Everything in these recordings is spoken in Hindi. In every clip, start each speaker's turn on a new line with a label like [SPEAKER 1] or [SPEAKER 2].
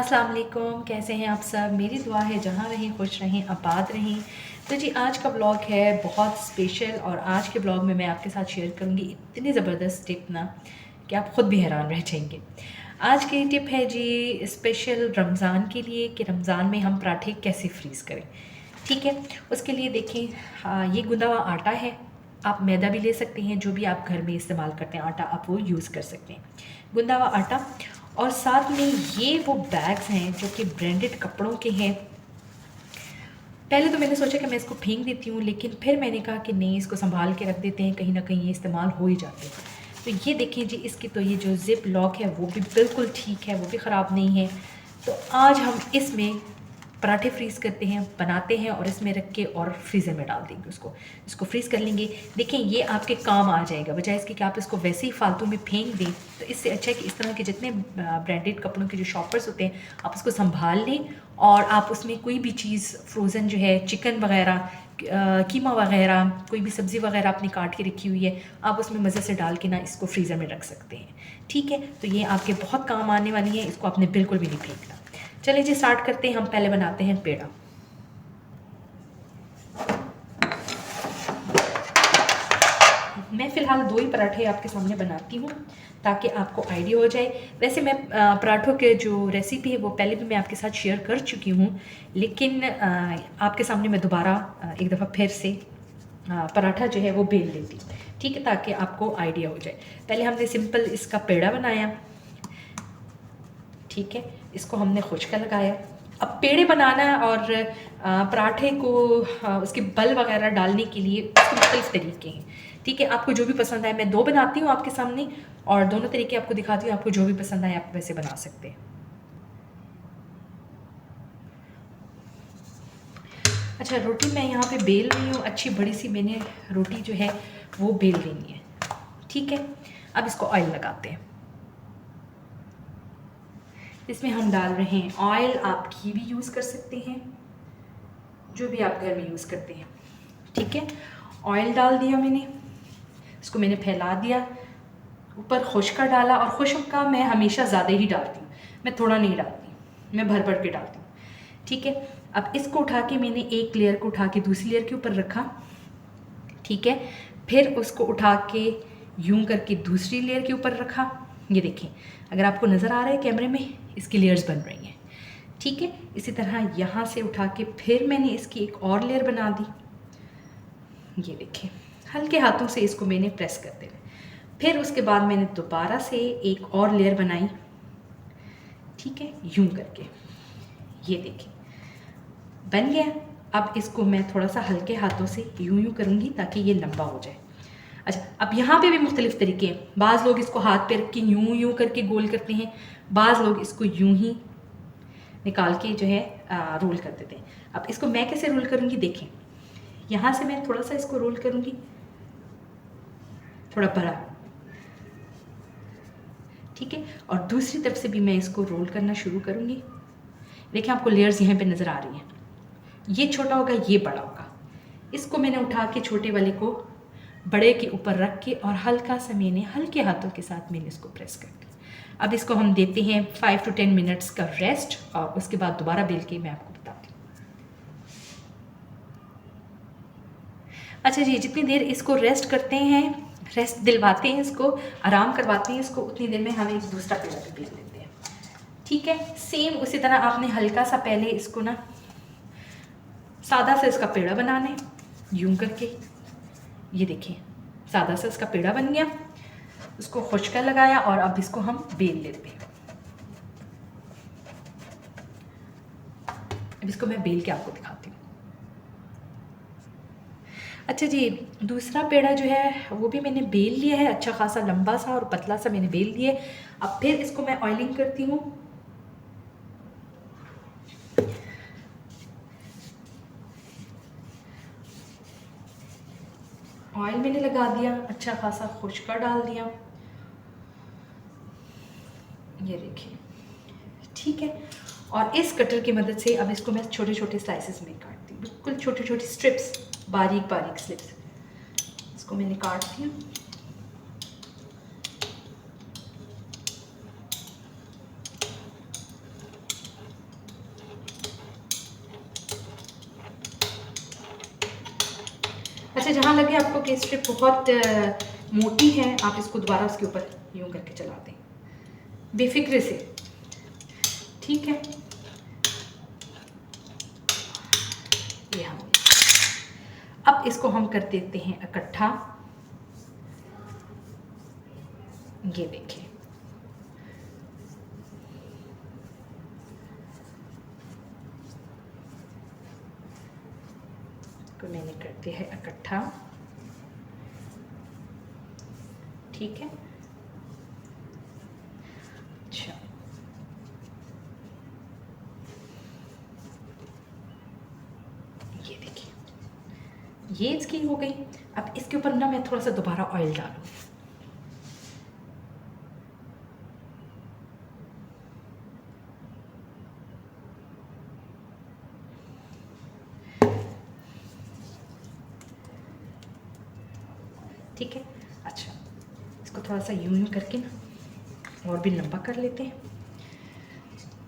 [SPEAKER 1] अस्सलाम वालेकुम, कैसे हैं आप सब। मेरी दुआ है जहाँ रहें खुश रहें आबाद रहें। तो जी आज का ब्लॉग है बहुत स्पेशल और आज के ब्लॉग में मैं आपके साथ शेयर करूँगी इतनी ज़बरदस्त टिप ना कि आप ख़ुद भी हैरान रह जाएंगे। आज की टिप है जी स्पेशल रमज़ान के लिए कि रमज़ान में हम पराठे कैसे फ्रीज़ करें। ठीक है, उसके लिए देखें ये गूंदा हुआ आटा है। आप मैदा भी ले सकते हैं, जो भी आप घर में इस्तेमाल करते हैं आटा आप वो यूज़ कर सकते हैं। गूंदा हुआ आटा और साथ में ये वो बैग्स हैं जो कि ब्रांडेड कपड़ों के हैं। पहले तो मैंने सोचा कि मैं इसको फेंक देती हूँ, लेकिन फिर मैंने कहा कि नहीं, इसको संभाल के रख देते हैं, कहीं ना कहीं ये इस्तेमाल हो ही जाते हैं। तो ये देखिए जी, इसकी तो ये जो ज़िप लॉक है वो भी बिल्कुल ठीक है, वो भी ख़राब नहीं है। तो आज हम इसमें पराठे फ्रीज़ करते हैं, बनाते हैं और इसमें रख के और फ्रीज़र में डाल देंगे इसको फ्रीज़ कर लेंगे। देखें ये आपके काम आ जाएगा, बजाय इसके कि आप इसको वैसे ही फालतू में फेंक दें। तो इससे अच्छा है कि इस तरह के जितने ब्रांडेड कपड़ों के जो शॉपर्स होते हैं आप उसको संभाल लें और आप उसमें कोई भी चीज़ फ्रोज़न जो है, चिकन वगैरह, कीमा वगैरह, कोई भी सब्ज़ी वगैरह आपने काट के रखी हुई है, आप उसमें मज़े से डाल के ना इसको फ्रीज़र में रख सकते हैं। ठीक है, तो ये आपके बहुत काम आने वाली है, इसको आपने बिल्कुल भी नहीं फेंकना। चलिए जी स्टार्ट करते हैं। हम पहले बनाते हैं पेड़ा। मैं फ़िलहाल 2 ही पराठे आपके सामने बनाती हूँ ताकि आपको आइडिया हो जाए। वैसे मैं पराठों के जो रेसिपी है वो पहले भी मैं आपके साथ शेयर कर चुकी हूँ, लेकिन आपके सामने मैं दोबारा एक दफ़ा फिर से पराठा जो है वो बेल लेती हूँ। ठीक है, ताकि आपको आइडिया हो जाए। पहले हमने सिंपल इसका पेड़ा बनाया। ठीक है, इसको हमने खुश्का लगाया। अब पेड़े बनाना और पराठे को उसके बल वगैरह डालने के लिए उसके मुख्तलिफ तरीके हैं। ठीक है, आपको जो भी पसंद आए, मैं 2 बनाती हूँ आपके सामने और दोनों तरीके आपको दिखाती हूँ। आपको जो भी पसंद आए आप वैसे बना सकते हैं। अच्छा, रोटी मैं यहाँ पे बेल रही हूँ, अच्छी बड़ी सी मैंने रोटी जो है वो बेल लेनी है। ठीक है, अब इसको ऑयल लगाते हैं। इसमें हम डाल रहे हैं ऑयल। आप घी भी यूज़ कर सकते हैं, जो भी आप घर में यूज़ करते हैं। ठीक है, ऑयल डाल दिया मैंने, इसको मैंने फैला दिया, ऊपर खुश्का डाला। और खुश्का मैं हमेशा ज़्यादा ही डालती हूँ, मैं थोड़ा नहीं डालती, मैं भर भर के डालती हूँ। ठीक है, अब इसको उठा के मैंने एक लेयर को उठा के दूसरी लेयर के ऊपर रखा। ठीक है, फिर उसको उठा के यूं करके दूसरी लेयर के ऊपर रखा। ये देखें, अगर आपको नज़र आ रहा है कैमरे में, इसकी लेयर्स बन रही हैं। ठीक है, इसी तरह यहाँ से उठा के फिर मैंने इसकी एक और लेयर बना दी। ये देखें, हल्के हाथों से इसको मैंने प्रेस कर देना। फिर उसके बाद मैंने दोबारा से एक और लेयर बनाई। ठीक है, यूं करके, ये देखें बन गया। अब इसको मैं थोड़ा सा हल्के हाथों से यूं करूँगी ताकि ये लंबा हो जाए। अच्छा, अब यहाँ पे भी मुख्तलिफ तरीके हैं। बाज़ लोग इसको हाथ पे रख के यूं करके गोल करते हैं, बाज़ लोग इसको यूं ही निकाल के जो है रोल कर देते हैं। अब इसको मैं कैसे रोल करूँगी देखें, यहाँ से मैं थोड़ा सा इसको रोल करूँगी, थोड़ा बड़ा। ठीक है, और दूसरी तरफ से भी मैं इसको रोल करना शुरू करूँगी। देखिए आपको लेयर्स यहाँ पे नज़र आ रही हैं, ये छोटा होगा, ये बड़ा होगा। इसको मैंने उठा के छोटे वाले को बड़े के ऊपर रख के और हल्का सा मैंने हल्के हाथों के साथ मैंने इसको प्रेस कर दिया। अब इसको हम देते हैं 5 to 10 मिनट्स का रेस्ट और उसके बाद दोबारा बेल के मैं आपको बताती हूँ। अच्छा जी, जितनी देर इसको रेस्ट करते हैं, रेस्ट दिलवाते हैं, इसको आराम करवाते हैं इसको, उतनी देर में हम एक दूसरा पेड़ा भी बेल लेते हैं। ठीक है, सेम उसी तरह आपने हल्का सा पहले इसको ना सादा सा इसका पेड़ा बनाना है, यूं करके। ये देखिए सादा सा इसका पेड़ा बन गया, उसको खुश्का लगाया और अब इसको हम बेल लेते हैं। अब इसको मैं बेल के आपको दिखाती हूँ। अच्छा जी, दूसरा पेड़ा जो है वो भी मैंने बेल लिया है, अच्छा खासा लंबा सा और पतला सा मैंने बेल लिया है। अब फिर इसको मैं ऑयलिंग करती हूँ। ऑयल मैंने लगा दिया, अच्छा खासा खुश्का डाल दिया। ये देखिए, ठीक है, और इस कटर की मदद से अब इसको मैं छोटे छोटे स्लाइसेस में काटती हूँ, बिल्कुल छोटे छोटे स्ट्रिप्स, बारीक बारीक स्लिप्स। इसको मैंने काट दिया। अच्छा, जहाँ लगे आपको कि स्ट्रिप बहुत मोटी है, आप इसको दोबारा उसके ऊपर यूँ करके चला दें बेफिक्रे से, ठीक है। ये हम अब इसको हम कर देते हैं इकट्ठा। ये देखिए, को मैंने कर दिया है इकट्ठा, ठीक है। अच्छा, ये देखिए, ये इसकी हो गई। अब इसके ऊपर ना मैं थोड़ा सा दोबारा ऑयल डालूँ। ठीक है। अच्छा, इसको थोड़ा सा यूं करके ना और भी लंबा कर लेते हैं।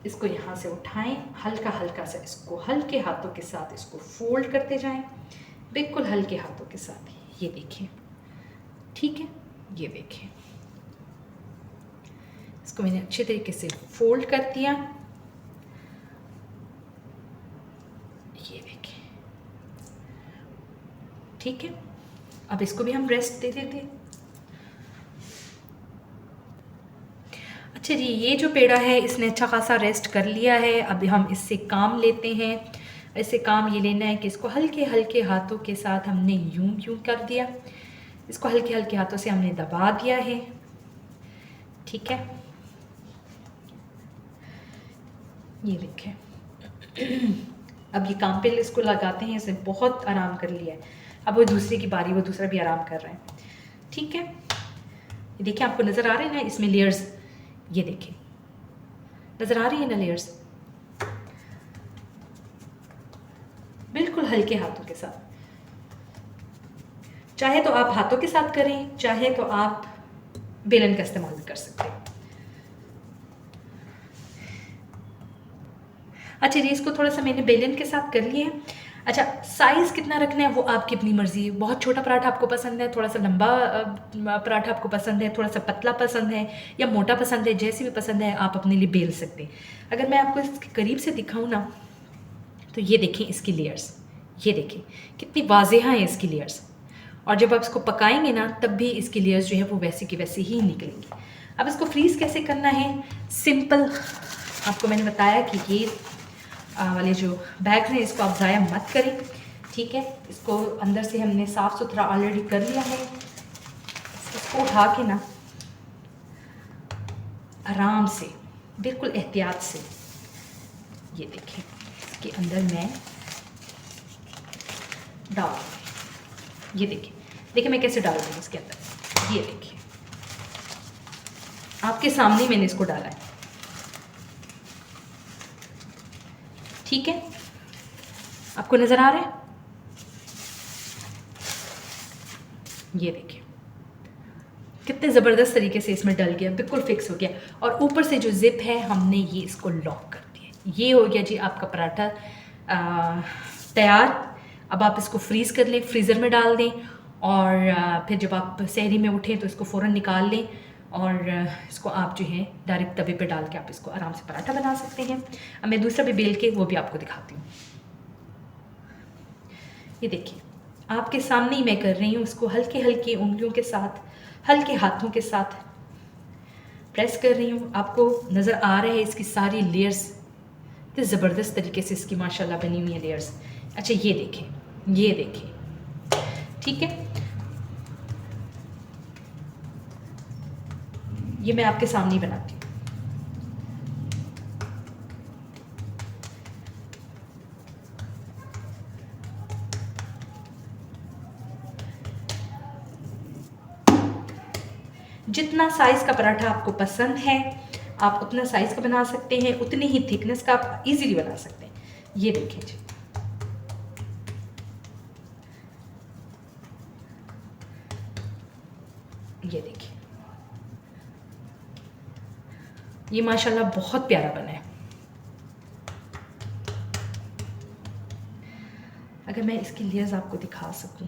[SPEAKER 1] इसको यहाँ से उठाएं, हल्का हल्का सा इसको हल्के हाथों के साथ इसको फोल्ड करते जाएं, बिल्कुल हल्के हाथों के साथ। ये देखिए, ठीक है। ये देखिए, इसको मैंने अच्छे तरीके से फोल्ड कर दिया। ये देखिए, ठीक है। अब इसको भी हम रेस्ट दे देते हैं। अच्छा जी, ये जो पेड़ा है इसने अच्छा खासा रेस्ट कर लिया है। अभी हम इससे काम लेते हैं। इससे काम ये लेना है कि इसको हल्के हल्के हाथों के साथ हमने यूं यूं कर दिया, इसको हल्के हल्के हाथों से हमने दबा दिया है, ठीक है। ये देखें, अब ये काम पे इसको लगाते हैं। इसने बहुत आराम कर लिया है। अब वो दूसरे की बारी, वो दूसरा भी आराम कर रहा है, ठीक है। ये देखिए, आपको नज़र आ रहे हैं ना इसमें लेयर्स? ये देखिए, नज़र आ रही है ना लेयर्स? बिल्कुल हल्के हाथों के साथ। चाहे तो आप हाथों के साथ करें, चाहे तो आप बेलन का इस्तेमाल भी कर सकते हैं। अच्छा जी, इसको थोड़ा सा मैंने बेलन के साथ कर लिया है। अच्छा, साइज़ कितना रखना है वो आपकी अपनी मर्ज़ी है। बहुत छोटा पराठा आपको पसंद है, थोड़ा सा लंबा पराठा आपको पसंद है, थोड़ा सा पतला पसंद है या मोटा पसंद है, जैसे भी पसंद है आप अपने लिए बेल सकते हैं। अगर मैं आपको इसके करीब से दिखाऊँ ना, तो ये देखें इसकी लेयर्स, ये देखें कितनी वाज़ेह हैं इसकी लेयर्स। और जब आप इसको पकाएंगे ना, तब भी इसकी लेयर्स जो है वो वैसी की वैसी ही निकलेंगी। अब इसको फ्रीज़ कैसे करना है? सिंपल, आपको मैंने बताया कि ये वाले जो बैग्स हैं इसको आप ज़ाया मत करें, ठीक है। इसको अंदर से हमने साफ़ सुथरा ऑलरेडी कर लिया है। इसको उठा के ना आराम से, बिल्कुल एहतियात से, ये देखिए इसके अंदर मैं डाल, ये देखिए, देखिए मैं कैसे डाल रही हूँ इसके अंदर। ये देखिए, आपके सामने मैंने इसको डाला है, ठीक है। आपको नज़र आ रहा है? ये देखिए कितने ज़बरदस्त तरीके से इसमें डल गया, बिल्कुल फिक्स हो गया। और ऊपर से जो ज़िप है हमने ये इसको लॉक कर दिया। ये हो गया जी आपका पराठा तैयार। अब आप इसको फ्रीज़ कर लें, फ्रीज़र में डाल दें, और फिर जब आप सहरी में उठें तो इसको फ़ौरन निकाल लें, और इसको आप जो है डायरेक्ट तवे पे डाल के आप इसको आराम से पराठा बना सकते हैं। अब मैं दूसरा भी बेल के वो भी आपको दिखाती हूँ। ये देखिए, आपके सामने ही मैं कर रही हूँ। इसको हल्के हल्के उंगलियों के साथ, हल्के हाथों के साथ प्रेस कर रही हूँ। आपको नज़र आ रहा है इसकी सारी लेयर्स कितने ज़बरदस्त तरीके से इसकी माशाल्लाह बनी हुई है लेयर्स। अच्छा, ये देखें, ये देखें, ठीक है। ये मैं आपके सामने ही बनाती हूँ। जितना साइज़ का पराठा आपको पसंद है आप उतना साइज़ का बना सकते हैं, उतनी ही थिकनेस का आप इजीली बना सकते हैं। ये देखिए जी, ये देखिए, ये माशाल्लाह बहुत प्यारा बना है। अगर मैं इसकी लेयर्स आपको दिखा सकूं,